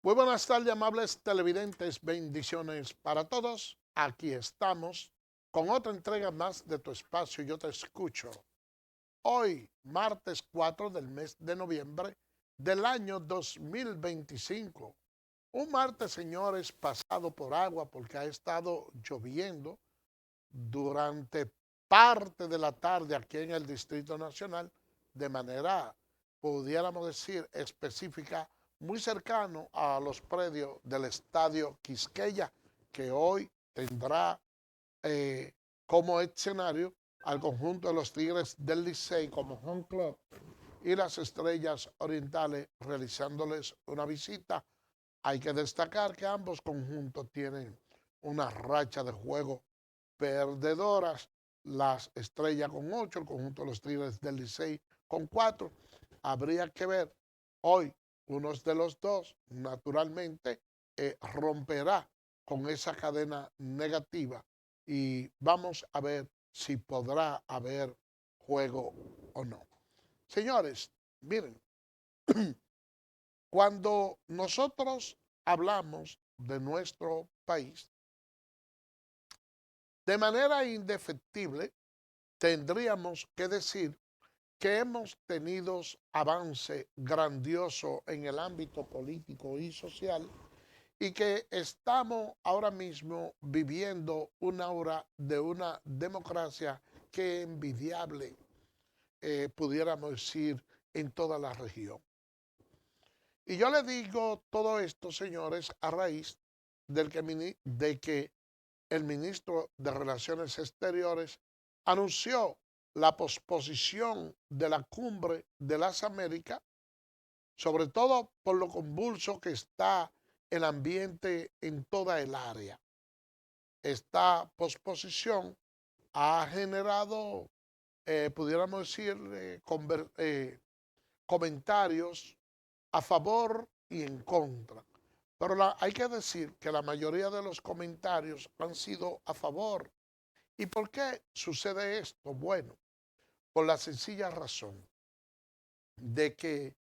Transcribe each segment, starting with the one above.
Muy buenas tardes, amables televidentes. Bendiciones para todos. Aquí estamos con otra entrega más de tu espacio. Yo te escucho. Hoy, martes 4 del mes de noviembre del año 2025. Un martes, señores, pasado por agua porque ha estado lloviendo durante parte de la tarde aquí en el Distrito Nacional, de manera, pudiéramos decir, específica, muy cercano a los predios del Estadio Quisqueya, que hoy tendrá eh, como escenario al conjunto de los Tigres del Licey como home club y las Estrellas Orientales realizándoles una visita. Hay que destacar que ambos conjuntos tienen una racha de juego perdedoras, las Estrellas con 8, el conjunto de los Tigres del Licey con 4. Habría que ver hoy, uno de los dos, naturalmente, romperá con esa cadena negativa y vamos a ver si podrá haber juego o no. Señores, miren, cuando nosotros hablamos de nuestro país, de manera indefectible, tendríamos que decir que hemos tenido avance grandioso en el ámbito político y social y que estamos ahora mismo viviendo una hora de una democracia que envidiable, pudiéramos decir, en toda la región. Y yo le digo todo esto, señores, a raíz de que el ministro de Relaciones Exteriores anunció la posposición de la cumbre de las Américas, sobre todo por lo convulso que está el ambiente en toda el área. Esta posposición ha generado, pudiéramos decir, comentarios a favor y en contra. Pero hay que decir que la mayoría de los comentarios han sido a favor. ¿Y por qué sucede esto? Bueno, por la sencilla razón de que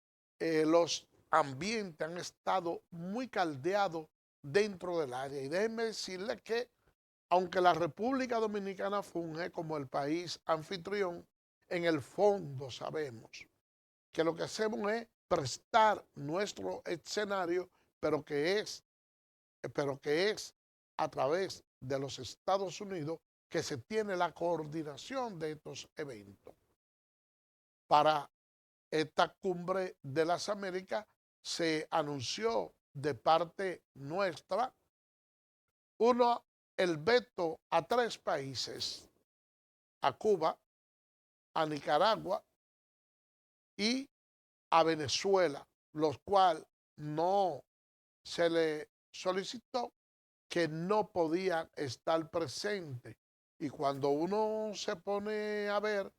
los ambientes han estado muy caldeados dentro del área. Y déjenme decirles que, aunque la República Dominicana funge como el país anfitrión, en el fondo sabemos que lo que hacemos es prestar nuestro escenario, pero que es a través de los Estados Unidos que se tiene la coordinación de estos eventos. Para esta cumbre de las Américas se anunció de parte nuestra el veto a 3 países, a Cuba, a Nicaragua y a Venezuela, los cuales no se le solicitó que no podían estar presentes. Y cuando uno se pone a ver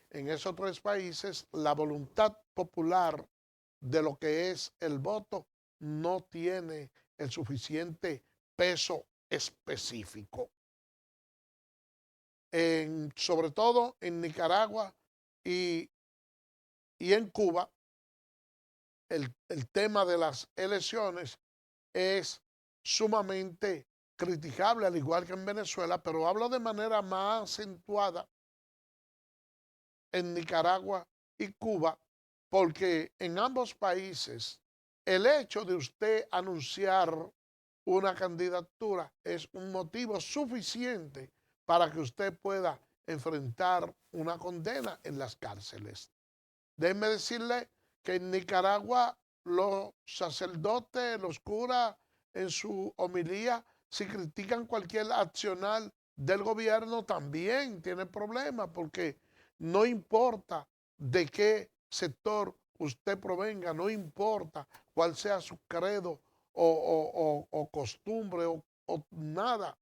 en esos 3 países, la voluntad popular de lo que es el voto no tiene el suficiente peso específico. Sobre todo en Nicaragua y, y en Cuba, el tema de las elecciones es sumamente criticable, al igual que en Venezuela, pero hablo de manera más acentuada en Nicaragua y Cuba, porque en ambos países el hecho de usted anunciar una candidatura es un motivo suficiente para que usted pueda enfrentar una condena en las cárceles. Déjenme decirle que en Nicaragua los sacerdotes, los curas, en su homilía, si critican cualquier accionar del gobierno, también tiene problemas, porque no importa de qué sector usted provenga, no importa cuál sea su credo o costumbre o nada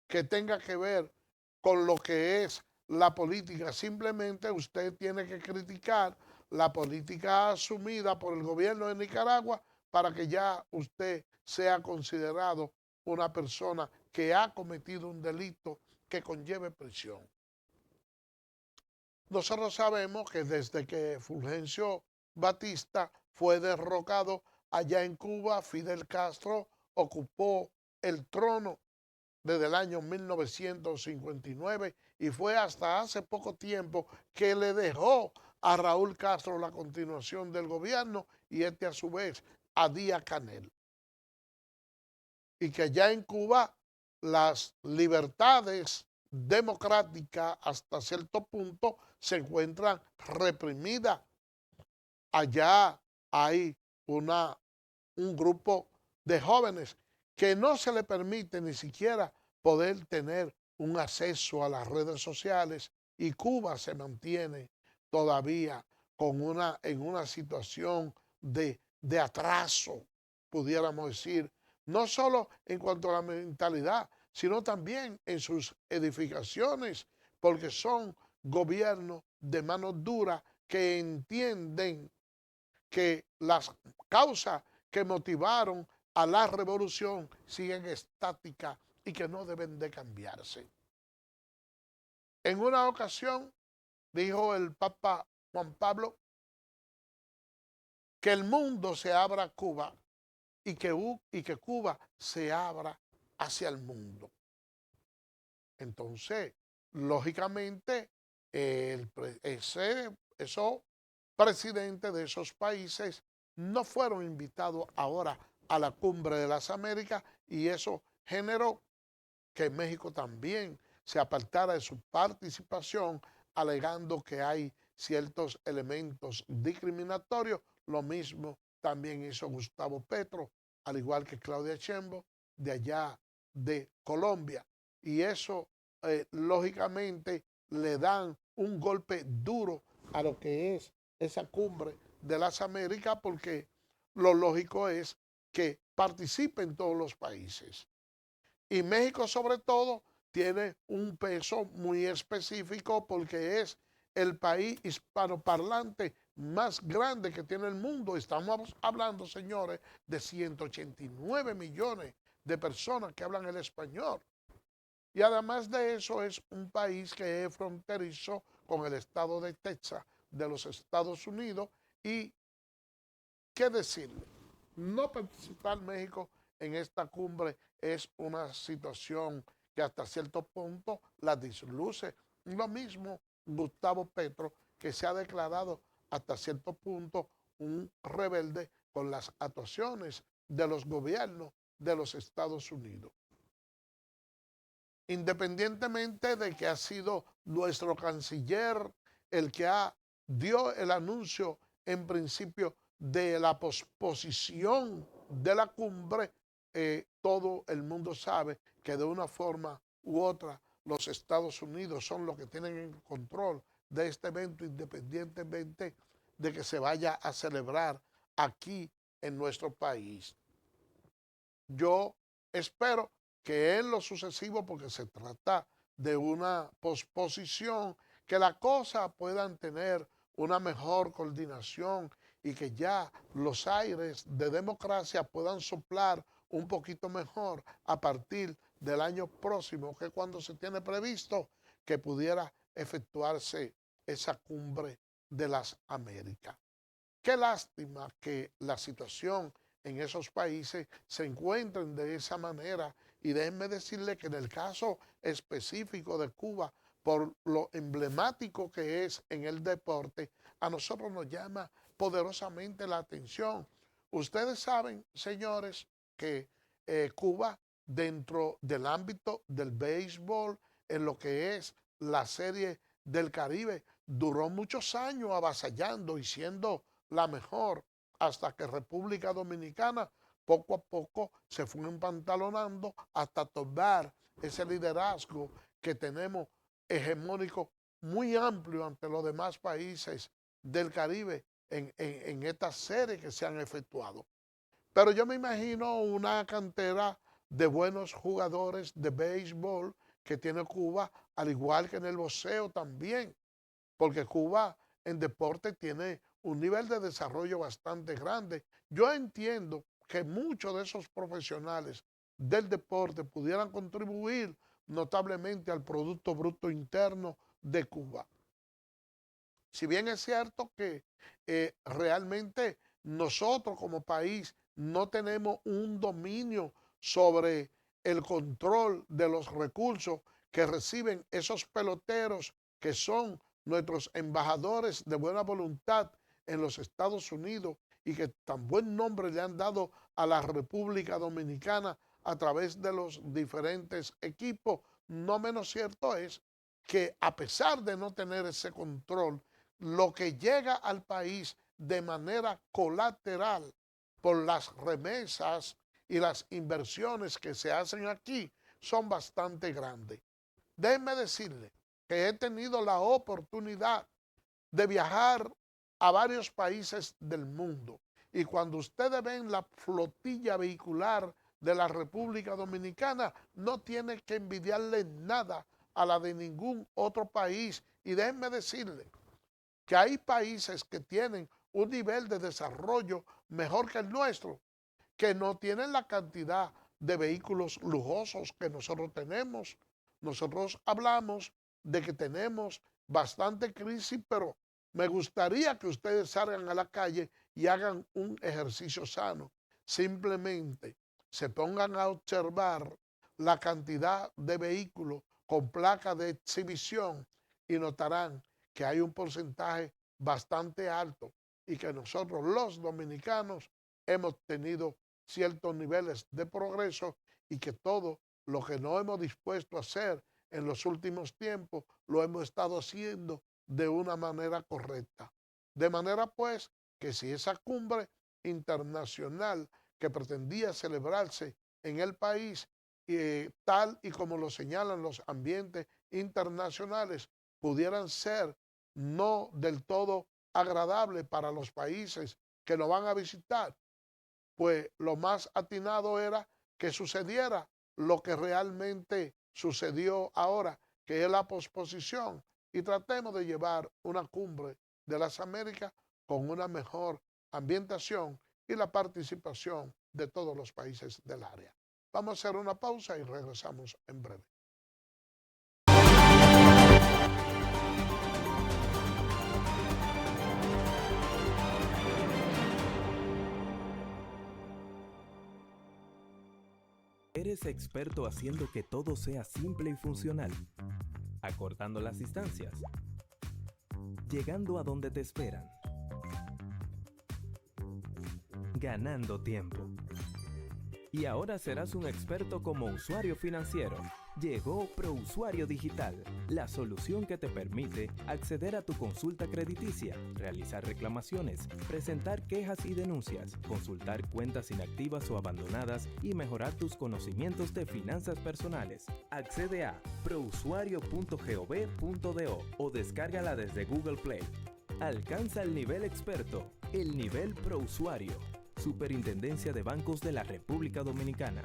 que tenga que ver con lo que es la política. Simplemente usted tiene que criticar la política asumida por el gobierno de Nicaragua para que ya usted sea considerado una persona que ha cometido un delito que conlleve prisión. Nosotros sabemos que desde que Fulgencio Batista fue derrocado allá en Cuba, Fidel Castro ocupó el trono desde el año 1959 y fue hasta hace poco tiempo que le dejó a Raúl Castro la continuación del gobierno y a su vez a Díaz Canel. Y que ya en Cuba las libertades democráticas hasta cierto punto se encuentran reprimidas. Allá hay un grupo de jóvenes que no se le permite ni siquiera poder tener un acceso a las redes sociales y Cuba se mantiene todavía en una situación de atraso, pudiéramos decir, no solo en cuanto a la mentalidad, sino también en sus edificaciones, porque son gobiernos de mano dura que entienden que las causas que motivaron a la revolución siguen estáticas y que no deben de cambiarse. En una ocasión dijo el Papa Juan Pablo que el mundo se abra a Cuba y que Cuba se abra hacia el mundo. Entonces, lógicamente, esos presidentes de esos países no fueron invitados ahora a la Cumbre de las Américas y eso generó que México también se apartara de su participación, alegando que hay ciertos elementos discriminatorios. Lo mismo también hizo Gustavo Petro, al igual que Claudia Sheinbaum, de allá de Colombia. Y eso, lógicamente, le dan un golpe duro a lo que es esa cumbre de las Américas, porque lo lógico es que participen todos los países. Y México sobre todo tiene un peso muy específico porque es el país hispanoparlante más grande que tiene el mundo. Estamos hablando, señores, de 189 millones de personas que hablan el español. Y además de eso es un país que es fronterizo con el estado de Texas de los Estados Unidos. Y, ¿qué decirle? No participar México en esta cumbre es una situación que hasta cierto punto la disluce. Lo mismo Gustavo Petro, que se ha declarado hasta cierto punto un rebelde con las actuaciones de los gobiernos de los Estados Unidos. Independientemente de que ha sido nuestro canciller el que dio el anuncio en principio de la posposición de la cumbre, todo el mundo sabe que de una forma u otra los Estados Unidos son los que tienen el control de este evento, independientemente de que se vaya a celebrar aquí en nuestro país. Yo espero que en lo sucesivo, porque se trata de una posposición, que las cosas puedan tener una mejor coordinación y que ya los aires de democracia puedan soplar un poquito mejor a partir del año próximo, que cuando se tiene previsto que pudiera efectuarse esa cumbre de las Américas. Qué lástima que la situación en esos países se encuentren de esa manera y déjenme decirle que en el caso específico de Cuba, por lo emblemático que es en el deporte, a nosotros nos llama poderosamente la atención. Ustedes saben, señores, que Cuba dentro del ámbito del béisbol, en lo que es la Serie del Caribe, duró muchos años avasallando y siendo la mejor, hasta que República Dominicana poco a poco se fue empantalonando hasta tomar ese liderazgo que tenemos hegemónico muy amplio ante los demás países del Caribe en estas series que se han efectuado. Pero yo me imagino una cantera de buenos jugadores de béisbol que tiene Cuba, al igual que en el boxeo también, porque Cuba en deporte tiene un nivel de desarrollo bastante grande. Yo entiendo que muchos de esos profesionales del deporte pudieran contribuir notablemente al Producto Bruto Interno de Cuba. Si bien es cierto que realmente nosotros como país no tenemos un dominio sobre el control de los recursos que reciben esos peloteros que son nuestros embajadores de buena voluntad en los Estados Unidos y que tan buen nombre le han dado a la República Dominicana a través de los diferentes equipos. No menos cierto es que a pesar de no tener ese control, lo que llega al país de manera colateral por las remesas y las inversiones que se hacen aquí son bastante grandes. Déjenme decirle que he tenido la oportunidad de viajar a varios países del mundo y cuando ustedes ven la flotilla vehicular de la República Dominicana, no tiene que envidiarle nada a la de ningún otro país. Y déjenme decirle que hay países que tienen un nivel de desarrollo mejor que el nuestro, que no tienen la cantidad de vehículos lujosos que nosotros tenemos. Nosotros hablamos de que tenemos bastante crisis, pero me gustaría que ustedes salgan a la calle y hagan un ejercicio sano. Simplemente se pongan a observar la cantidad de vehículos con placa de exhibición y notarán que hay un porcentaje bastante alto y que nosotros los dominicanos hemos tenido ciertos niveles de progreso y que todo lo que no hemos dispuesto a hacer en los últimos tiempos lo hemos estado haciendo de una manera correcta. De manera pues que si esa cumbre internacional que pretendía celebrarse en el país, tal y como lo señalan los ambientes internacionales, pudieran ser no del todo agradables para los países que nos van a visitar, pues lo más atinado era que sucediera lo que realmente sucedió ahora, que es la posposición, y tratemos de llevar una cumbre de las Américas con una mejor ambientación y la participación de todos los países del área. Vamos a hacer una pausa y regresamos en breve. Eres experto haciendo que todo sea simple y funcional, acortando las distancias, llegando a donde te esperan, ganando tiempo. Y ahora serás un experto como usuario financiero. Llegó ProUsuario Digital, la solución que te permite acceder a tu consulta crediticia, realizar reclamaciones, presentar quejas y denuncias, consultar cuentas inactivas o abandonadas y mejorar tus conocimientos de finanzas personales. Accede a prousuario.gov.do o descárgala desde Google Play. Alcanza el nivel experto, el nivel ProUsuario. Superintendencia de Bancos de la República Dominicana.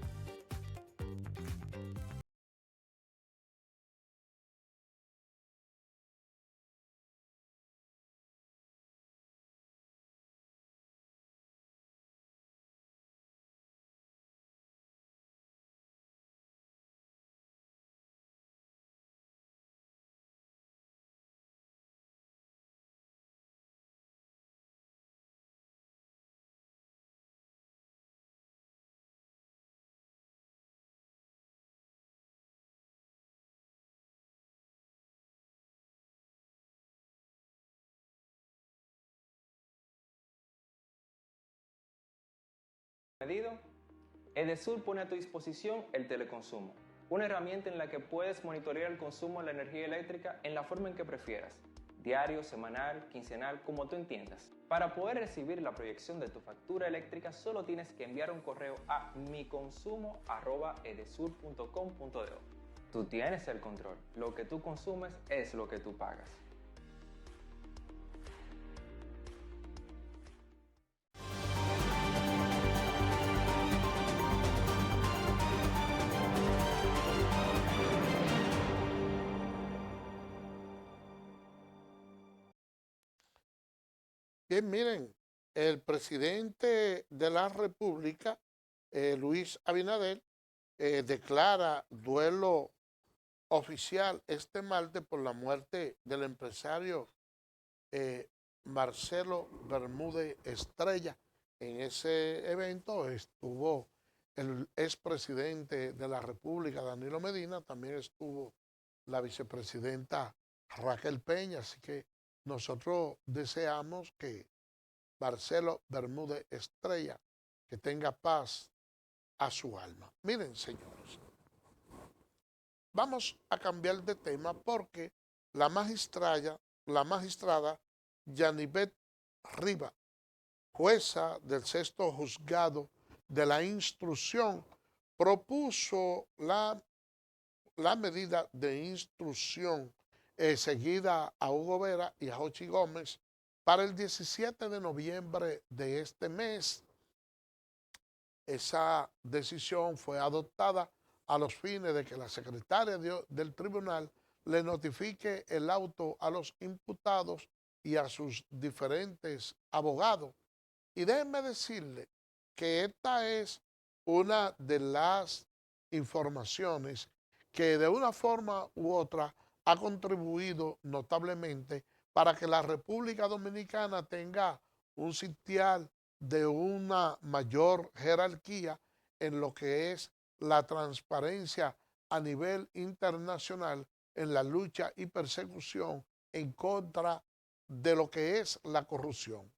Medido, Edesur pone a tu disposición el teleconsumo, una herramienta en la que puedes monitorear el consumo de la energía eléctrica en la forma en que prefieras, diario, semanal, quincenal, como tú entiendas. Para poder recibir la proyección de tu factura eléctrica solo tienes que enviar un correo a miconsumo@edesur.com.do. Tú tienes el control, lo que tú consumes es lo que tú pagas. Bien, miren, el presidente de la República, Luis Abinader, declara duelo oficial este martes por la muerte del empresario Marcelo Bermúdez Estrella, En ese evento estuvo el expresidente de la República, Danilo Medina, también estuvo la vicepresidenta Raquel Peña, así que nosotros deseamos que Barcelo Bermúdez Estrella, que tenga paz a su alma. Miren, señores, vamos a cambiar de tema porque la magistrada Yanivet Riva, jueza del sexto juzgado de la instrucción, propuso la medida de instrucción seguida a Hugo Vera y a Jochi Gómez para el 17 de noviembre de este mes. Esa decisión fue adoptada a los fines de que la secretaria del tribunal le notifique el auto a los imputados y a sus diferentes abogados. Y déjenme decirle que esta es una de las informaciones que de una forma u otra ha contribuido notablemente para que la República Dominicana tenga un sitial de una mayor jerarquía en lo que es la transparencia a nivel internacional en la lucha y persecución en contra de lo que es la corrupción.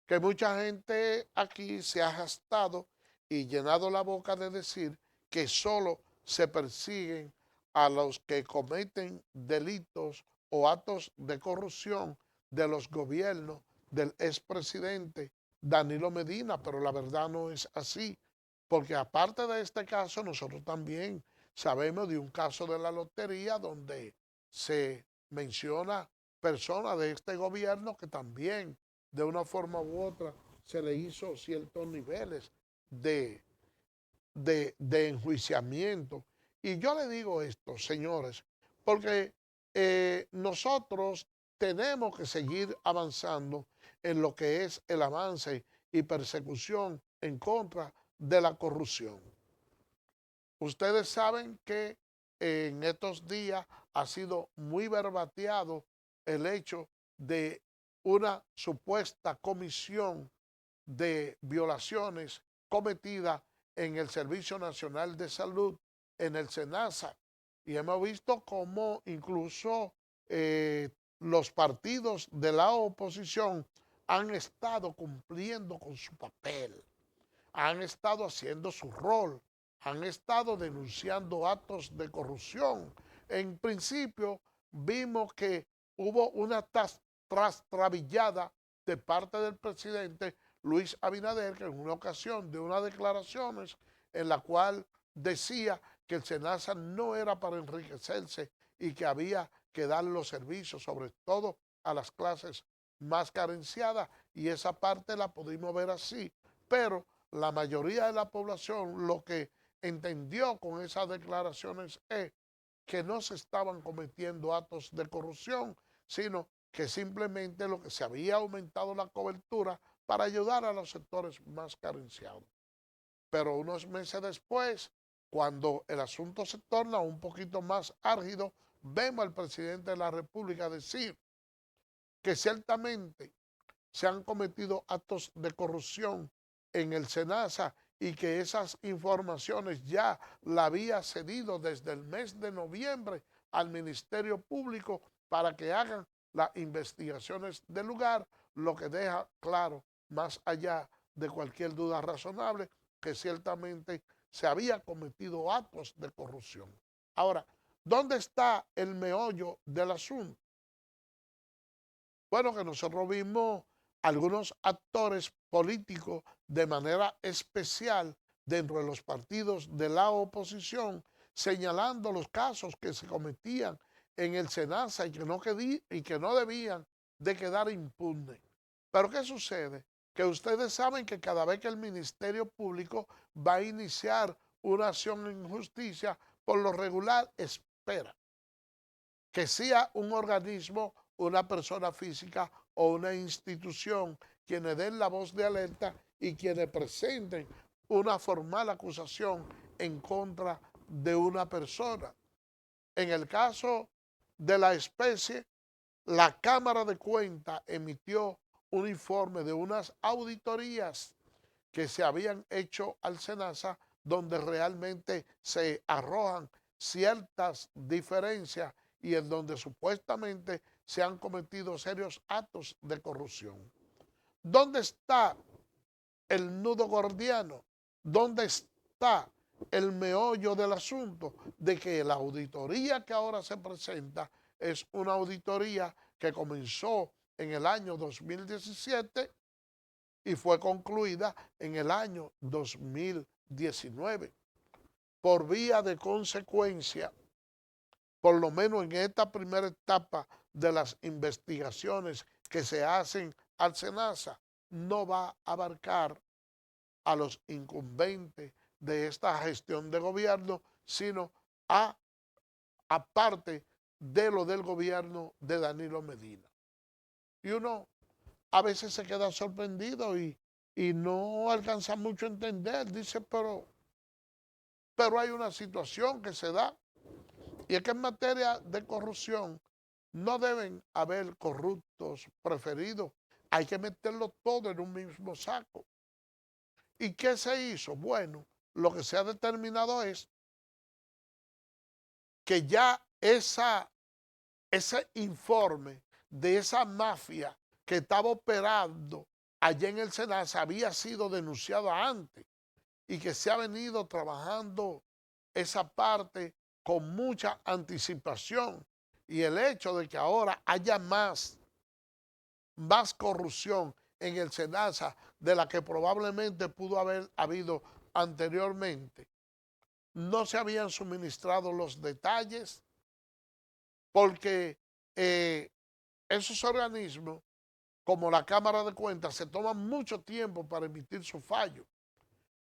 Que mucha gente aquí se ha gastado y llenado la boca de decir que solo se persiguen a los que cometen delitos o actos de corrupción de los gobiernos del expresidente Danilo Medina, pero la verdad no es así, porque aparte de este caso, nosotros también sabemos de un caso de la lotería donde se menciona personas de este gobierno que también de una forma u otra se le hizo ciertos niveles de enjuiciamiento. Y yo le digo esto, señores, porque nosotros tenemos que seguir avanzando en lo que es el avance y persecución en contra de la corrupción. Ustedes saben que en estos días ha sido muy verbateado el hecho de una supuesta comisión de violaciones cometidas en el Servicio Nacional de Salud, en el SENASA. Y hemos visto cómo incluso los partidos de la oposición han estado cumpliendo con su papel, han estado haciendo su rol, han estado denunciando actos de corrupción. En principio vimos que hubo una trastrabillada de parte del presidente Luis Abinader, que en una ocasión de unas declaraciones en la cual decía que el SENASA no era para enriquecerse y que había que dar los servicios, sobre todo a las clases más carenciadas, y esa parte la pudimos ver así, pero la mayoría de la población lo que entendió con esas declaraciones es que no se estaban cometiendo actos de corrupción, sino que simplemente lo que se había aumentado la cobertura para ayudar a los sectores más carenciados. Pero unos meses después, cuando el asunto se torna un poquito más álgido, vemos al presidente de la República decir que ciertamente se han cometido actos de corrupción en el SENASA y que esas informaciones ya la había cedido desde el mes de noviembre al Ministerio Público para que hagan las investigaciones del lugar, lo que deja claro, más allá de cualquier duda razonable, que ciertamente se había cometido actos de corrupción. Ahora, ¿dónde está el meollo del asunto? Bueno, que nosotros vimos algunos actores políticos de manera especial dentro de los partidos de la oposición señalando los casos que se cometían en el SENASA y que no debían de quedar impunes. Pero ¿qué sucede? Que ustedes saben que cada vez que el Ministerio Público va a iniciar una acción en justicia, por lo regular espera que sea un organismo, una persona física o una institución quienes den la voz de alerta y quienes presenten una formal acusación en contra de una persona. En el caso de la especie, la Cámara de Cuentas emitió un informe de unas auditorías que se habían hecho al SENASA, donde realmente se arrojan ciertas diferencias y en donde supuestamente se han cometido serios actos de corrupción. ¿Dónde está el nudo gordiano? ¿Dónde está el meollo del asunto? De que la auditoría que ahora se presenta es una auditoría que comenzó en el año 2017 y fue concluida en el año 2019. Por vía de consecuencia, por lo menos en esta primera etapa de las investigaciones que se hacen al SENASA, no va a abarcar a los incumbentes de esta gestión de gobierno, sino a parte de lo del gobierno de Danilo Medina. Y uno a veces se queda sorprendido y no alcanza mucho a entender. Dice, pero hay una situación que se da, y es que en materia de corrupción no deben haber corruptos preferidos. Hay que meterlo todo en un mismo saco. ¿Y qué se hizo? Bueno, lo que se ha determinado es que ya ese informe de esa mafia que estaba operando allá en el SENASA había sido denunciado antes y que se ha venido trabajando esa parte con mucha anticipación. Y el hecho de que ahora haya más corrupción en el SENASA de la que probablemente pudo haber habido anteriormente, no se habían suministrado los detalles porque esos organismos, como la Cámara de Cuentas, se toman mucho tiempo para emitir su fallo.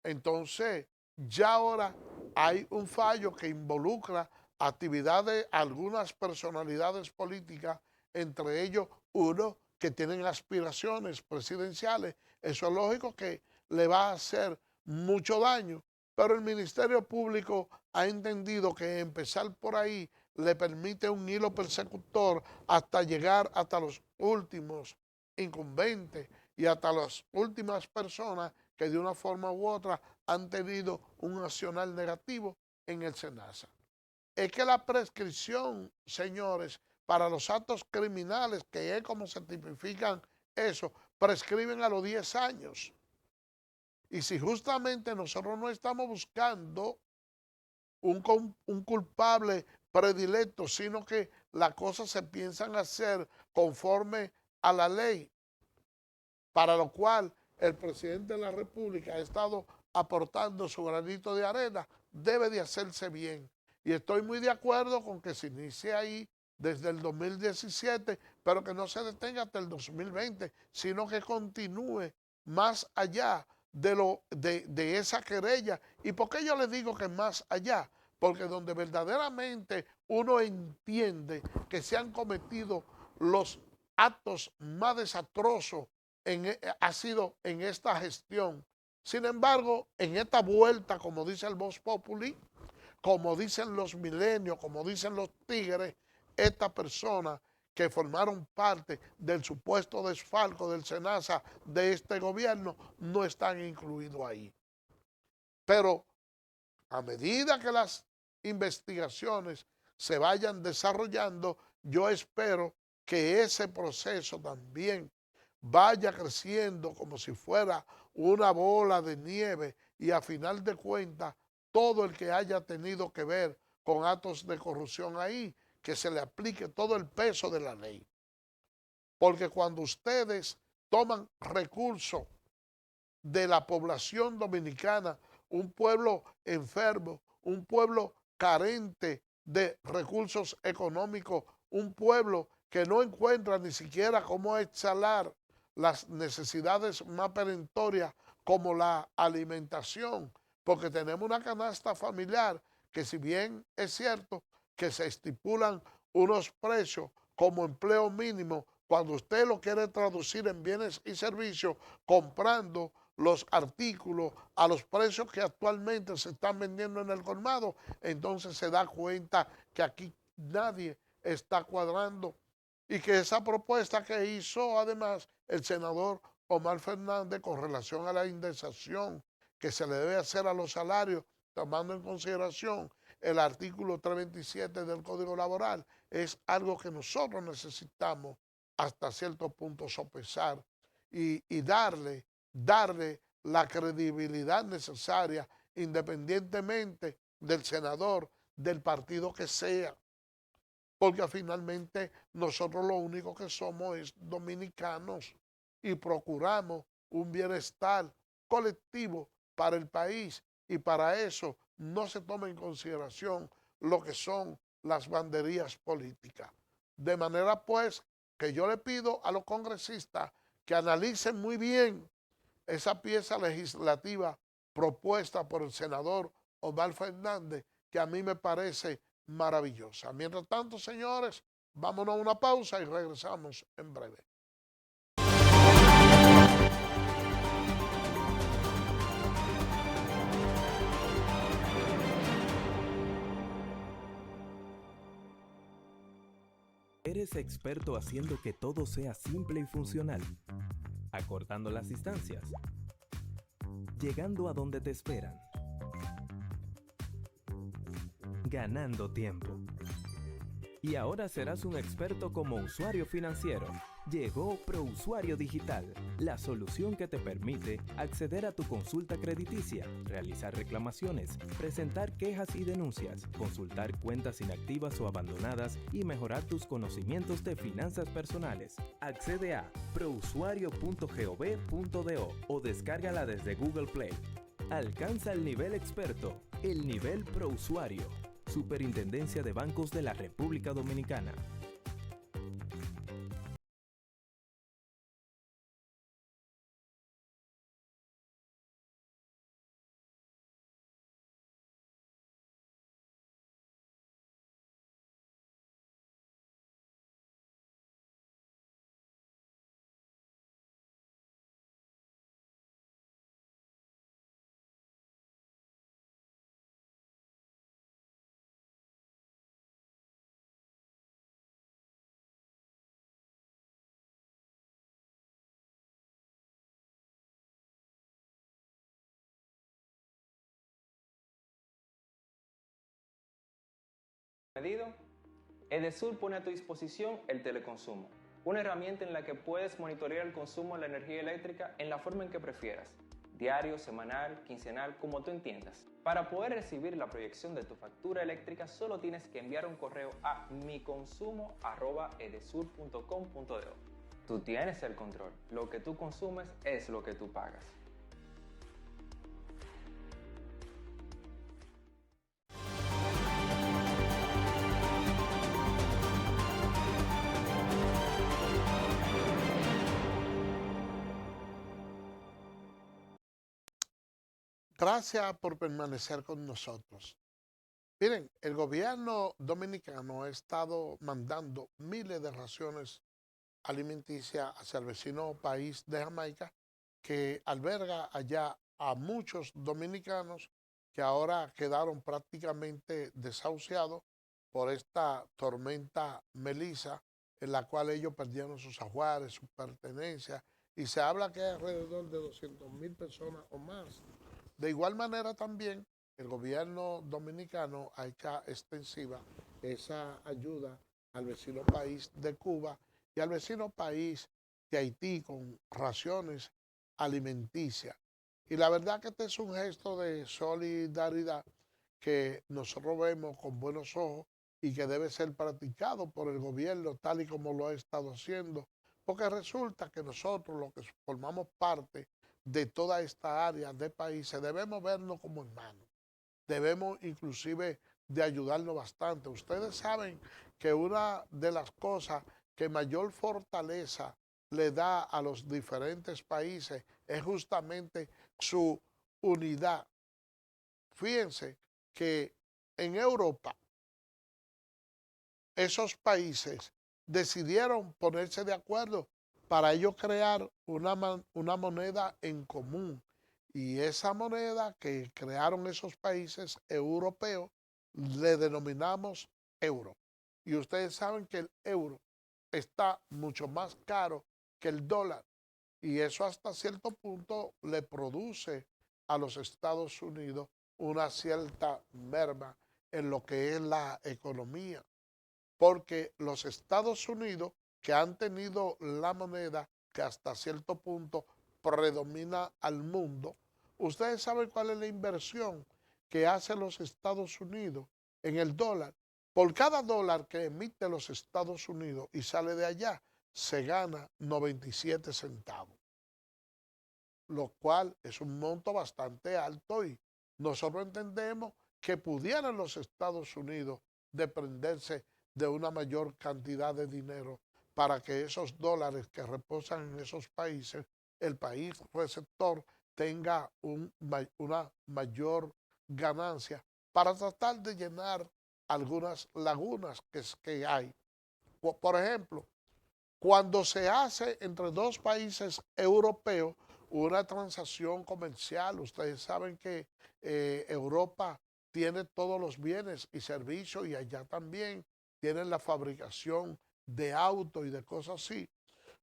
Entonces, ya ahora hay un fallo que involucra actividades de algunas personalidades políticas, entre ellos uno que tienen aspiraciones presidenciales. Eso es lógico que le va a hacer mucho daño, pero el Ministerio Público ha entendido que empezar por ahí le permite un hilo persecutor hasta llegar hasta los últimos incumbentes y hasta las últimas personas que de una forma u otra han tenido un accionar negativo en el SENASA. Es que la prescripción, señores, para los actos criminales, que es como se tipifican eso, prescriben a los 10 años. Y si justamente nosotros no estamos buscando un culpable predilecto, sino que las cosas se piensan hacer conforme a la ley, para lo cual el presidente de la República ha estado aportando su granito de arena, debe de hacerse bien. Y estoy muy de acuerdo con que se inicie ahí desde el 2017, pero que no se detenga hasta el 2020, sino que continúe más allá de esa querella. ¿Y por qué yo les digo que más allá? Porque donde verdaderamente uno entiende que se han cometido los actos más desastrosos ha sido en esta gestión. Sin embargo, en esta vuelta, como dice el Vox Populi, como dicen los milenios, como dicen los tigres, estas personas que formaron parte del supuesto desfalco del SENASA de este gobierno no están incluidos ahí. Pero a medida que las investigaciones se vayan desarrollando, yo espero que ese proceso también vaya creciendo como si fuera una bola de nieve y a final de cuentas todo el que haya tenido que ver con actos de corrupción ahí, que se le aplique todo el peso de la ley. Porque cuando ustedes toman recursos de la población dominicana, un pueblo enfermo, un pueblo carente de recursos económicos, un pueblo que no encuentra ni siquiera cómo exhalar las necesidades más perentorias como la alimentación, porque tenemos una canasta familiar que, si bien es cierto que se estipulan unos precios como empleo mínimo, cuando usted lo quiere traducir en bienes y servicios, comprando los artículos a los precios que actualmente se están vendiendo en el colmado, entonces se da cuenta que aquí nadie está cuadrando y que esa propuesta que hizo además el senador Omar Fernández con relación a la indexación que se le debe hacer a los salarios, tomando en consideración el artículo 327 del Código Laboral, es algo que nosotros necesitamos hasta cierto punto sopesar y darle la credibilidad necesaria independientemente del senador, del partido que sea, porque finalmente nosotros lo único que somos es dominicanos y procuramos un bienestar colectivo para el país y para eso no se toma en consideración lo que son las banderías políticas. De manera pues que yo le pido a los congresistas que analicen muy bien esa pieza legislativa propuesta por el senador Omar Fernández, que a mí me parece maravillosa. Mientras tanto, señores, vámonos a una pausa y regresamos en breve. Eres experto haciendo que todo sea simple y funcional, acortando las distancias, llegando a donde te esperan, ganando tiempo. Y ahora serás un experto como usuario financiero. Llegó ProUsuario Digital, la solución que te permite acceder a tu consulta crediticia, realizar reclamaciones, presentar quejas y denuncias, consultar cuentas inactivas o abandonadas y mejorar tus conocimientos de finanzas personales. Accede a prousuario.gov.do o descárgala desde Google Play. Alcanza el nivel experto, el nivel ProUsuario. Superintendencia de Bancos de la República Dominicana. Medido, Edesur pone a tu disposición el teleconsumo, una herramienta en la que puedes monitorear el consumo de la energía eléctrica en la forma en que prefieras, diario, semanal, quincenal, como tú entiendas. Para poder recibir la proyección de tu factura eléctrica solo tienes que enviar un correo a miconsumo@edesur.com.do. Tú tienes el control, lo que tú consumes es lo que tú pagas. Gracias por permanecer con nosotros. Miren, el gobierno dominicano ha estado mandando miles de raciones alimenticias hacia el vecino país de Jamaica, que alberga allá a muchos dominicanos que ahora quedaron prácticamente desahuciados por esta tormenta Melissa, en la cual ellos perdieron sus ajuares, sus pertenencias, y se habla que hay alrededor de 200,000 personas o más. De igual manera también el gobierno dominicano ha hecho extensiva esa ayuda al vecino país de Cuba y al vecino país de Haití con raciones alimenticias. Y la verdad que este es un gesto de solidaridad que nosotros vemos con buenos ojos y que debe ser practicado por el gobierno tal y como lo ha estado haciendo, porque resulta que nosotros, los que formamos parte de toda esta área de países, debemos vernos como hermanos, debemos inclusive de ayudarnos bastante. Ustedes saben que una de las cosas que mayor fortaleza le da a los diferentes países es justamente su unidad. Fíjense que en Europa esos países decidieron ponerse de acuerdo para ellos crear una moneda en común. Y esa moneda que crearon esos países europeos le denominamos euro. Y ustedes saben que el euro está mucho más caro que el dólar. Y eso hasta cierto punto le produce a los Estados Unidos una cierta merma en lo que es la economía. Porque los Estados Unidos, que han tenido la moneda que hasta cierto punto predomina al mundo, ustedes saben cuál es la inversión que hacen los Estados Unidos en el dólar. Por cada dólar que emite los Estados Unidos y sale de allá, se gana 97 centavos, lo cual es un monto bastante alto y nosotros entendemos que pudieran los Estados Unidos desprenderse de una mayor cantidad de dinero para que esos dólares que reposan en esos países, el país receptor tenga una mayor ganancia para tratar de llenar algunas lagunas que hay. Por ejemplo, cuando se hace entre dos países europeos una transacción comercial, ustedes saben que Europa tiene todos los bienes y servicios y allá también tienen la fabricación de autos y de cosas así.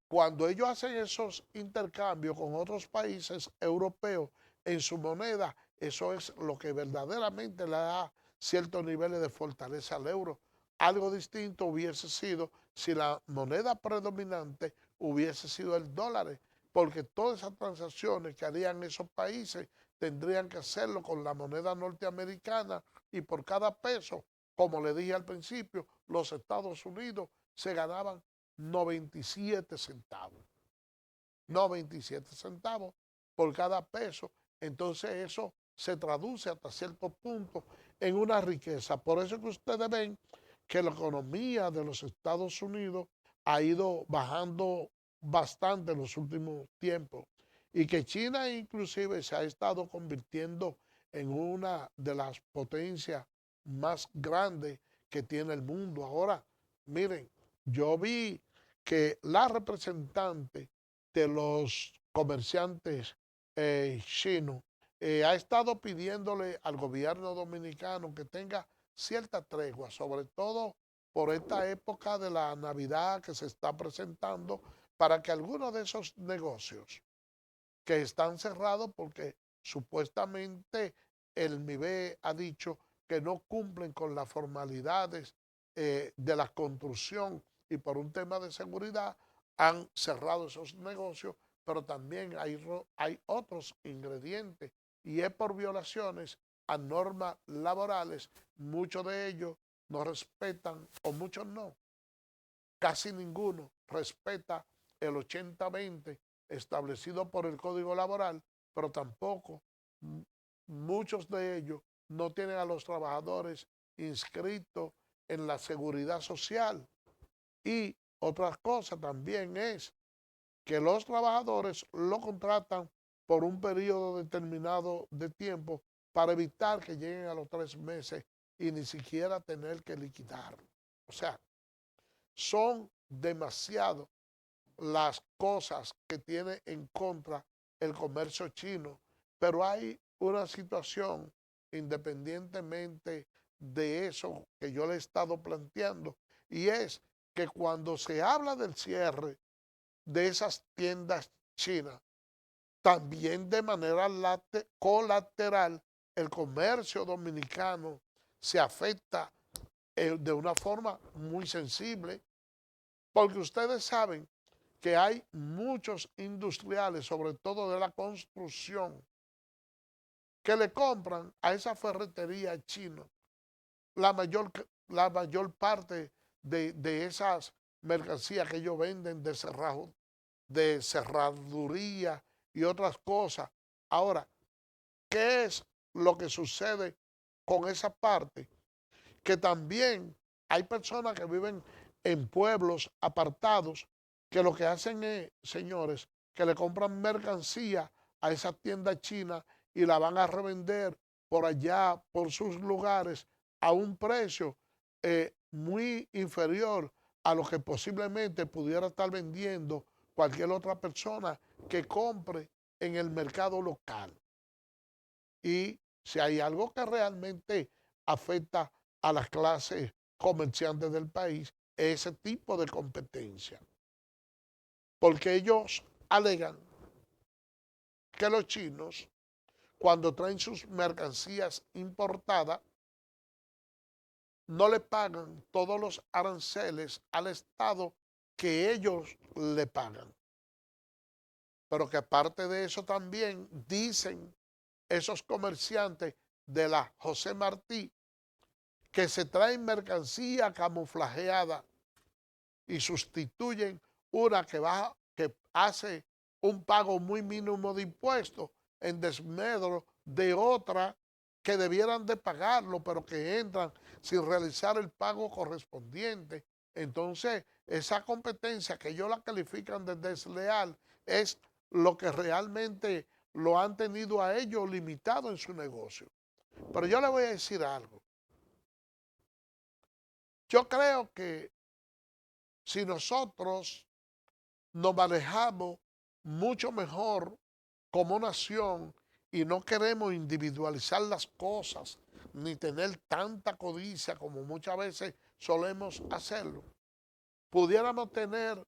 Cuando ellos hacen esos intercambios con otros países europeos en su moneda, eso es lo que verdaderamente le da ciertos niveles de fortaleza al euro. Algo distinto hubiese sido si la moneda predominante hubiese sido el dólar, porque todas esas transacciones que harían esos países tendrían que hacerlo con la moneda norteamericana y por cada peso, como le dije al principio, los Estados Unidos se ganaban 97 centavos. 97 centavos por cada peso. Entonces eso se traduce hasta cierto punto en una riqueza. Por eso es que ustedes ven que la economía de los Estados Unidos ha ido bajando bastante en los últimos tiempos y que China inclusive se ha estado convirtiendo en una de las potencias más grandes que tiene el mundo. Ahora, miren, yo vi que la representante de los comerciantes chinos ha estado pidiéndole al gobierno dominicano que tenga cierta tregua, sobre todo por esta época de la Navidad que se está presentando, para que algunos de esos negocios que están cerrados porque supuestamente el MIBE ha dicho que no cumplen con las formalidades de la construcción y por un tema de seguridad han cerrado esos negocios, pero también hay otros ingredientes y es por violaciones a normas laborales. Muchos de ellos no respetan, o muchos no, casi ninguno respeta el 80-20 establecido por el Código Laboral, pero tampoco muchos de ellos no tienen a los trabajadores inscritos en la seguridad social. Y otra cosa también es que los trabajadores lo contratan por un periodo determinado de tiempo para evitar que lleguen a los 3 meses y ni siquiera tener que liquidarlo. O sea, son demasiado las cosas que tiene en contra el comercio chino, pero hay una situación, independientemente de eso que yo le he estado planteando, y es que cuando se habla del cierre de esas tiendas chinas, también de manera colateral el comercio dominicano se afecta de una forma muy sensible, porque ustedes saben que hay muchos industriales, sobre todo de la construcción, que le compran a esa ferretería china la mayor parte de esas mercancías que ellos venden de cerraduría y otras cosas. Ahora, ¿qué es lo que sucede con esa parte? Que también hay personas que viven en pueblos apartados que lo que hacen es, señores, que le compran mercancía a esa tienda china y la van a revender por allá, por sus lugares, a un precio muy inferior a lo que posiblemente pudiera estar vendiendo cualquier otra persona que compre en el mercado local. Y si hay algo que realmente afecta a las clases comerciantes del país, ese tipo de competencia. Porque ellos alegan que los chinos, cuando traen sus mercancías importadas, no le pagan todos los aranceles al Estado que ellos le pagan. Pero que aparte de eso también dicen esos comerciantes de la José Martí que se traen mercancía camuflajeada y sustituyen una que hace un pago muy mínimo de impuestos en desmedro de otra que debieran de pagarlo, pero que entran sin realizar el pago correspondiente. Entonces, esa competencia que ellos la califican de desleal es lo que realmente lo han tenido a ellos limitado en su negocio. Pero yo le voy a decir algo. Yo creo que si nosotros nos manejamos mucho mejor como nación y no queremos individualizar las cosas ni tener tanta codicia como muchas veces solemos hacerlo, pudiéramos tener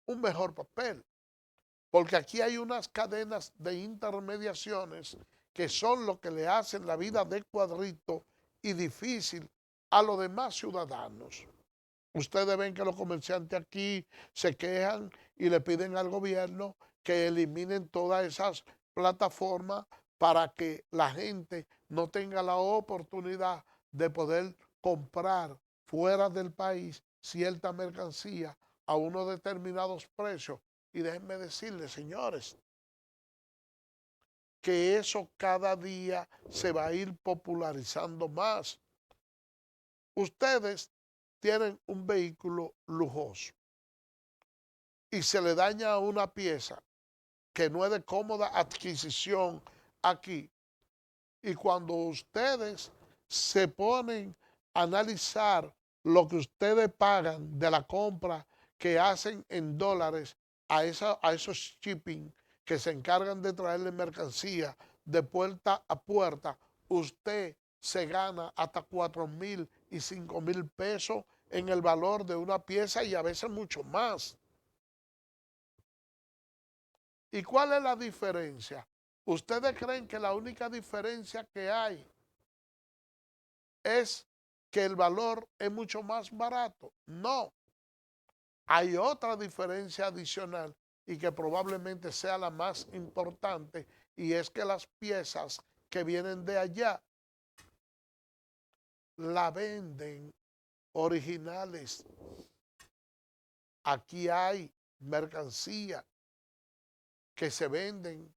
un mejor papel. Porque aquí hay unas cadenas de intermediaciones que son lo que le hacen la vida de cuadrito y difícil a los demás ciudadanos. Ustedes ven que los comerciantes aquí se quejan y le piden al gobierno que eliminen todas esas plataformas para que la gente no tenga la oportunidad de poder comprar fuera del país cierta mercancía a unos determinados precios. Y déjenme decirles, señores, que eso cada día se va a ir popularizando más. Ustedes tienen un vehículo lujoso y se le daña una pieza que no es de cómoda adquisición aquí. Y cuando ustedes se ponen a analizar lo que ustedes pagan de la compra que hacen en dólares a esos shipping que se encargan de traerle mercancía de puerta a puerta, usted se gana hasta 4,000 y 5,000 pesos en el valor de una pieza y a veces mucho más. ¿Y cuál es la diferencia? ¿Ustedes creen que la única diferencia que hay es que el valor es mucho más barato? No. Hay otra diferencia adicional y que probablemente sea la más importante, y es que las piezas que vienen de allá la venden originales. Aquí hay mercancía que se venden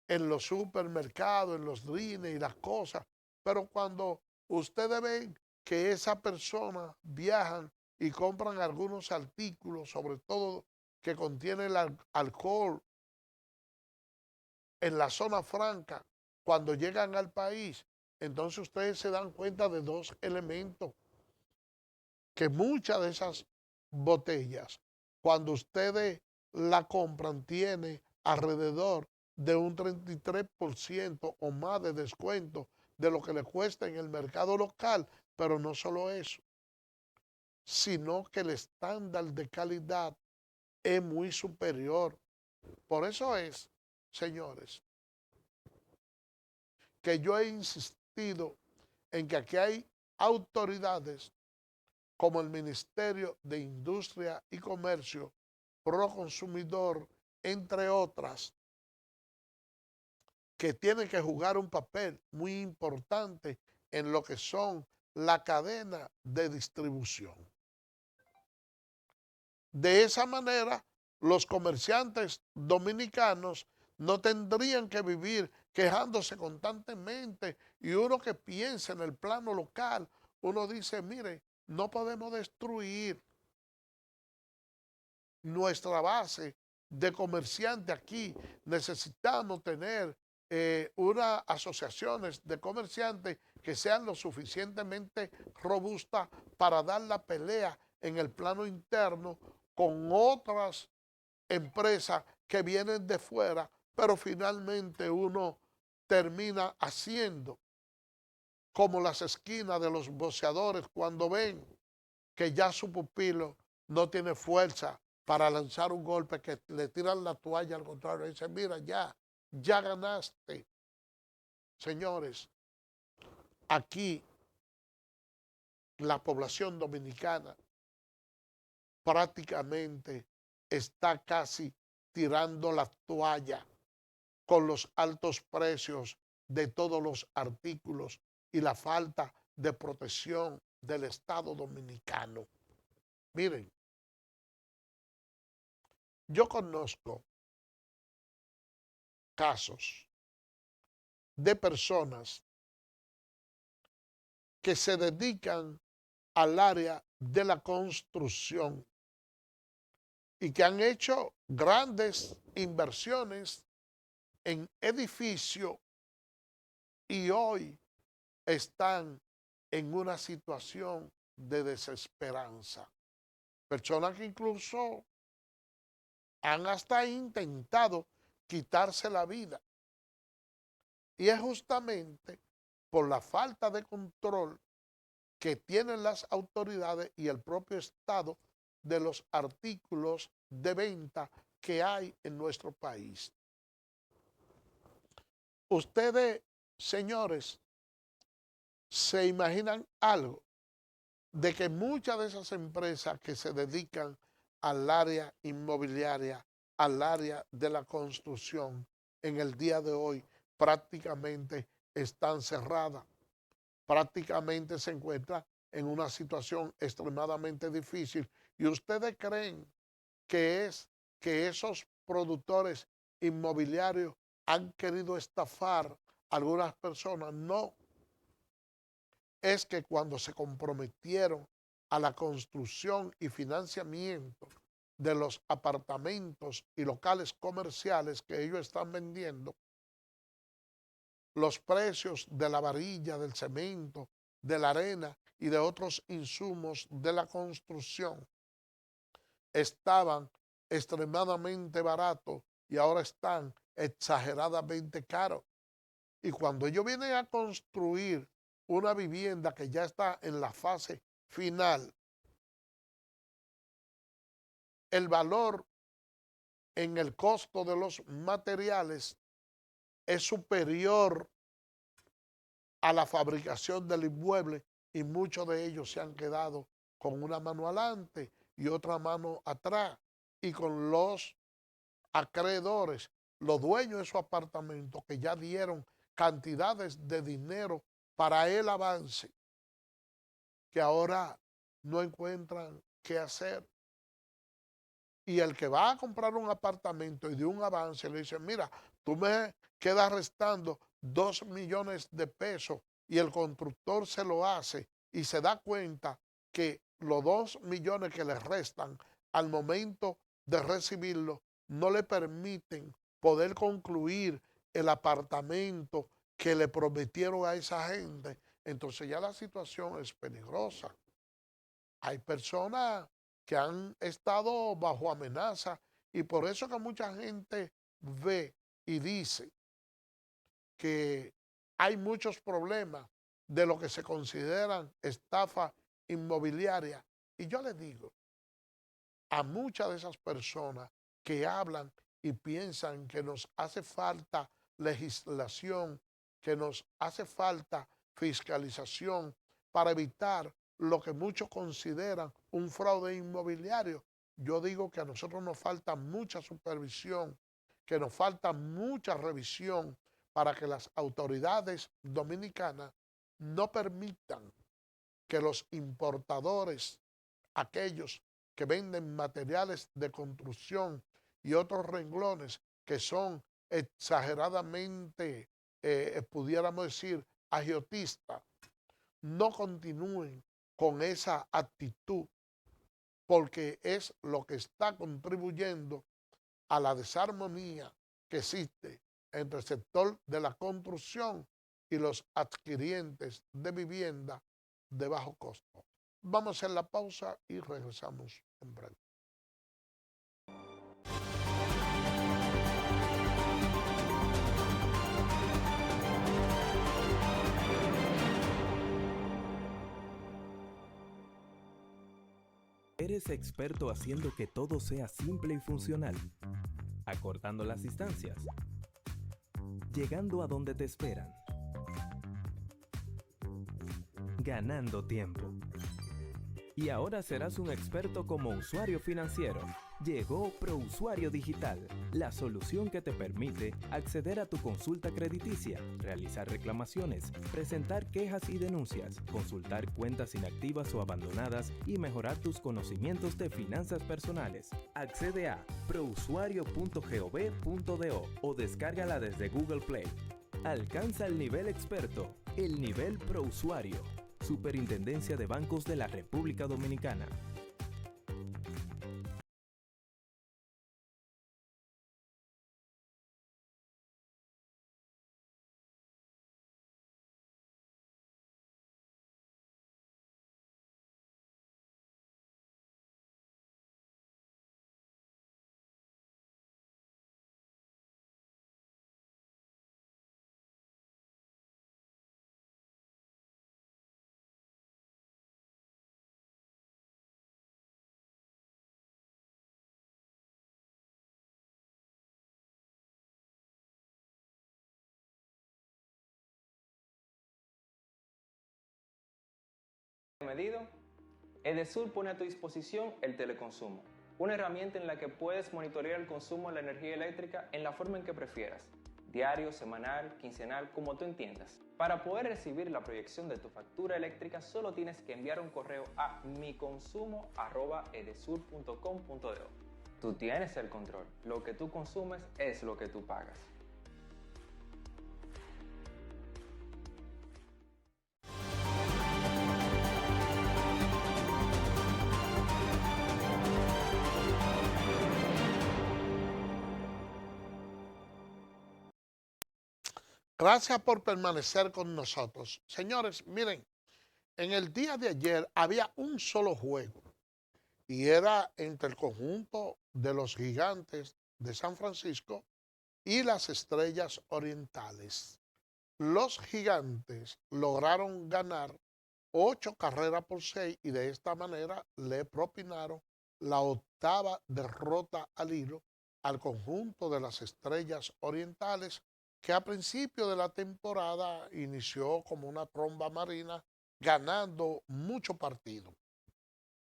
en los supermercados, en los drines y las cosas, pero cuando ustedes ven que esa persona viajan y compran algunos artículos, sobre todo que contienen alcohol, en la zona franca, cuando llegan al país, entonces ustedes se dan cuenta de dos elementos, que muchas de esas botellas, cuando ustedes la compran, tiene alrededor de un 33% o más de descuento de lo que le cuesta en el mercado local, pero no solo eso, sino que el estándar de calidad es muy superior. Por eso es, señores, que yo he insistido en que aquí hay autoridades como el Ministerio de Industria y Comercio, Proconsumidor, entre otras, que tienen que jugar un papel muy importante en lo que son la cadena de distribución. De esa manera, los comerciantes dominicanos no tendrían que vivir quejándose constantemente, y uno que piensa en el plano local, uno dice, mire, no podemos destruir nuestra base de comerciantes aquí. Necesitamos tener unas asociaciones de comerciantes que sean lo suficientemente robustas para dar la pelea en el plano interno con otras empresas que vienen de fuera, pero finalmente uno termina haciendo como las esquinas de los boxeadores cuando ven que ya su pupilo no tiene fuerza para lanzar un golpe, que le tiran la toalla al contrario y dicen, mira, ya ganaste. Señores, aquí la población dominicana prácticamente está casi tirando la toalla con los altos precios de todos los artículos y la falta de protección del Estado dominicano. Miren, yo conozco casos de personas que se dedican al área de la construcción y que han hecho grandes inversiones en edificios y hoy están en una situación de desesperanza. Personas que incluso han hasta intentado quitarse la vida. Y es justamente por la falta de control que tienen las autoridades y el propio Estado de los artículos de venta que hay en nuestro país. Ustedes, señores, se imaginan algo de que muchas de esas empresas que se dedican al área inmobiliaria, al área de la construcción, en el día de hoy prácticamente están cerradas, prácticamente se encuentran en una situación extremadamente difícil. ¿Y ustedes creen que es que esos productores inmobiliarios han querido estafar a algunas personas? No. Es que cuando se comprometieron a la construcción y financiamiento de los apartamentos y locales comerciales que ellos están vendiendo, los precios de la varilla, del cemento, de la arena y de otros insumos de la construcción estaban extremadamente baratos y ahora están exageradamente caros. Y cuando ellos vienen a construir una vivienda que ya está en la fase final, el valor en el costo de los materiales es superior a la fabricación del inmueble y muchos de ellos se han quedado con una mano adelante y otra mano atrás, y con los acreedores, los dueños de su apartamento que ya dieron cantidades de dinero para el avance, que ahora no encuentran qué hacer. Y el que va a comprar un apartamento y de un avance le dice, mira, tú me quedas restando 2 millones de pesos, y el constructor se lo hace y se da cuenta que los 2 millones que le restan al momento de recibirlo no le permiten poder concluir el apartamento que le prometieron a esa gente. Entonces ya la situación es peligrosa. Hay personas que han estado bajo amenaza y por eso que mucha gente ve y dice que hay muchos problemas de lo que se consideran estafa inmobiliaria. Y yo les digo a muchas de esas personas que hablan y piensan que nos hace falta legislación, que nos hace falta fiscalización para evitar lo que muchos consideran un fraude inmobiliario. Yo digo que a nosotros nos falta mucha supervisión, que nos falta mucha revisión para que las autoridades dominicanas no permitan que los importadores, aquellos que venden materiales de construcción y otros renglones que son exageradamente, pudiéramos decir, agiotistas, no continúen con esa actitud, porque es lo que está contribuyendo a la desarmonía que existe entre el sector de la construcción y los adquirientes de vivienda de bajo costo. Vamos a hacer la pausa y regresamos en breve. eres experto haciendo que todo sea simple y funcional, acortando las distancias, llegando a donde te esperan, ganando tiempo. Y ahora serás un experto como usuario financiero. Llegó ProUsuario Digital, la solución que te permite acceder a tu consulta crediticia, realizar reclamaciones, presentar quejas y denuncias, consultar cuentas inactivas o abandonadas y mejorar tus conocimientos de finanzas personales. Accede a prousuario.gov.do o descárgala desde Google Play. Alcanza el nivel experto, el nivel ProUsuario. Superintendencia de Bancos de la República Dominicana. Medido, Edesur pone a tu disposición el teleconsumo, una herramienta en la que puedes monitorear el consumo de la energía eléctrica en la forma en que prefieras, diario, semanal, quincenal, como tú entiendas. Para poder recibir la proyección de tu factura eléctrica, solo tienes que enviar un correo a miconsumo@edesur.com.do. Tú tienes el control, lo que tú consumes es lo que tú pagas. Gracias por permanecer con nosotros. Señores, miren, en el día de ayer había un solo juego y era entre el conjunto de los Gigantes de San Francisco y las Estrellas Orientales. Los Gigantes lograron ganar 8 carreras por 6 y de esta manera le propinaron la 8ª derrota al hilo al conjunto de las Estrellas Orientales, que a principio de la temporada inició como una tromba marina, ganando muchos partidos.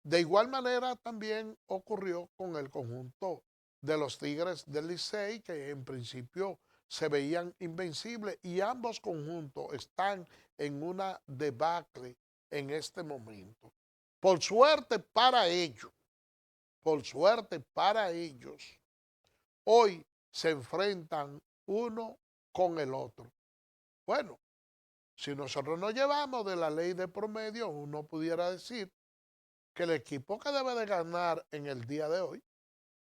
De igual manera también ocurrió con el conjunto de los Tigres del Licey, que en principio se veían invencibles, y ambos conjuntos están en una debacle en este momento. Por suerte para ellos, hoy se enfrentan uno con el otro. Bueno, si nosotros nos llevamos de la ley de promedio, uno pudiera decir que el equipo que debe de ganar en el día de hoy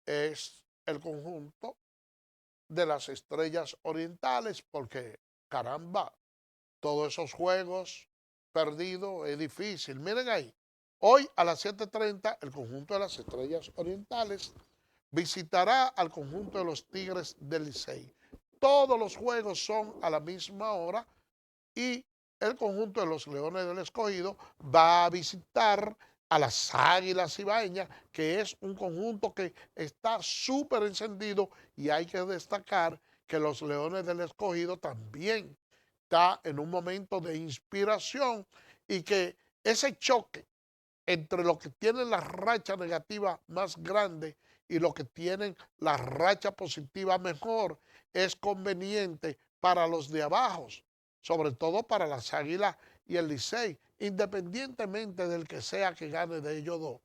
es el conjunto de las Estrellas Orientales, porque caramba, todos esos juegos perdidos es difícil. Miren ahí, hoy a las 7:30 el conjunto de las Estrellas Orientales visitará al conjunto de los Tigres del Licey. Todos los juegos son a la misma hora y el conjunto de los Leones del Escogido va a visitar a las Águilas Ibaeñas, que es un conjunto que está súper encendido, y hay que destacar que los Leones del Escogido también está en un momento de inspiración, y que ese choque entre los que tienen la racha negativa más grande y los que tienen la racha positiva mejor es conveniente para los de abajo, sobre todo para las Águilas y el Licey, independientemente del que sea que gane de ellos dos.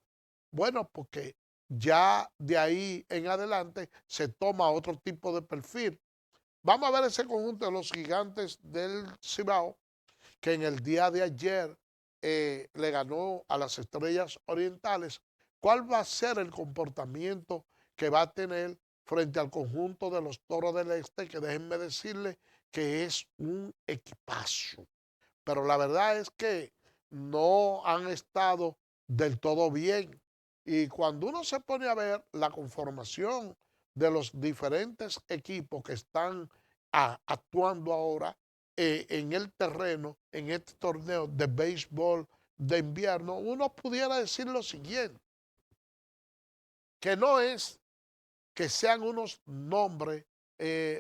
Bueno, porque ya de ahí en adelante se toma otro tipo de perfil. Vamos a ver ese conjunto de los Gigantes del Cibao, que en el día de ayer le ganó a las Estrellas Orientales. ¿Cuál va a ser el comportamiento que va a tener frente al conjunto de los Toros del Este? Que déjenme decirles que es un equipazo, pero la verdad es que no han estado del todo bien. Y cuando uno se pone a ver la conformación de los diferentes equipos que están actuando ahora en el terreno, en este torneo de béisbol de invierno, uno pudiera decir lo siguiente: que no es que sean unos nombres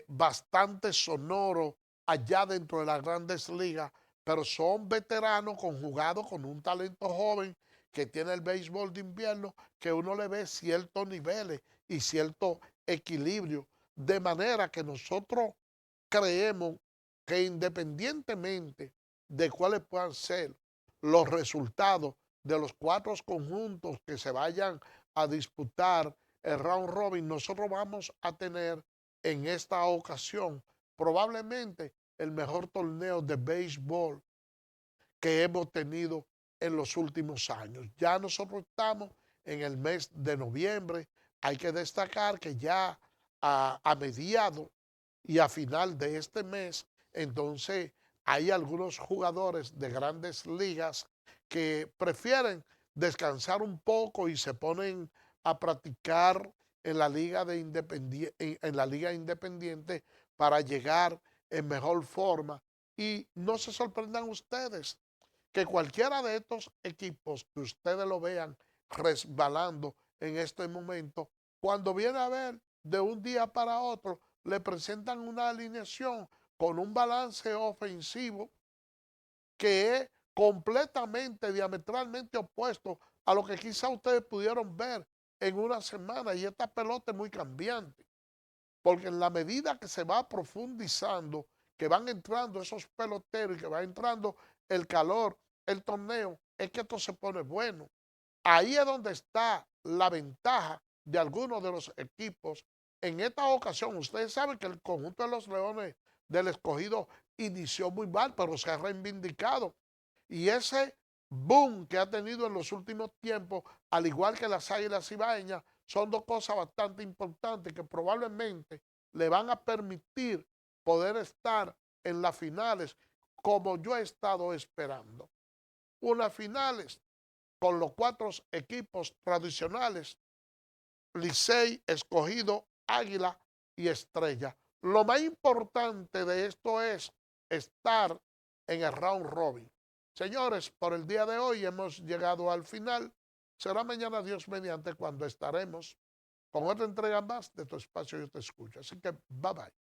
bastante sonoros allá dentro de las grandes ligas, pero son veteranos conjugados con un talento joven que tiene el béisbol de invierno, que uno le ve ciertos niveles y cierto equilibrio, de manera que nosotros creemos que independientemente de cuáles puedan ser los resultados de los 4 conjuntos que se vayan a disputar el round robin, nosotros vamos a tener en esta ocasión probablemente el mejor torneo de béisbol que hemos tenido en los últimos años. Ya nosotros estamos en el mes de noviembre. Hay que destacar que ya a mediados y a final de este mes, entonces hay algunos jugadores de grandes ligas que prefieren descansar un poco y se ponen a practicar en la liga independiente para llegar en mejor forma. Y no se sorprendan ustedes que cualquiera de estos equipos que ustedes lo vean resbalando en este momento, cuando viene a ver de un día para otro, le presentan una alineación con un balance ofensivo que es completamente, diametralmente opuesto a lo que quizá ustedes pudieron ver en una semana. Y esta pelota es muy cambiante, porque en la medida que se va profundizando, que van entrando esos peloteros y que va entrando el calor, el torneo, es que esto se pone bueno. Ahí es donde está la ventaja de algunos de los equipos. En esta ocasión, ustedes saben que el conjunto de los Leones del Escogido inició muy mal, pero se ha reivindicado. Y ese boom que ha tenido en los últimos tiempos, al igual que las Águilas Ibaeñas, son 2 cosas bastante importantes que probablemente le van a permitir poder estar en las finales como yo he estado esperando. Unas finales con los 4 equipos tradicionales, Licey, Escogido, Águila y Estrella. Lo más importante de esto es estar en el round robin. Señores, por el día de hoy hemos llegado al final. Será mañana, Dios mediante, cuando estaremos con otra entrega más de Tu Espacio Yo Te Escucho. Así que, bye bye.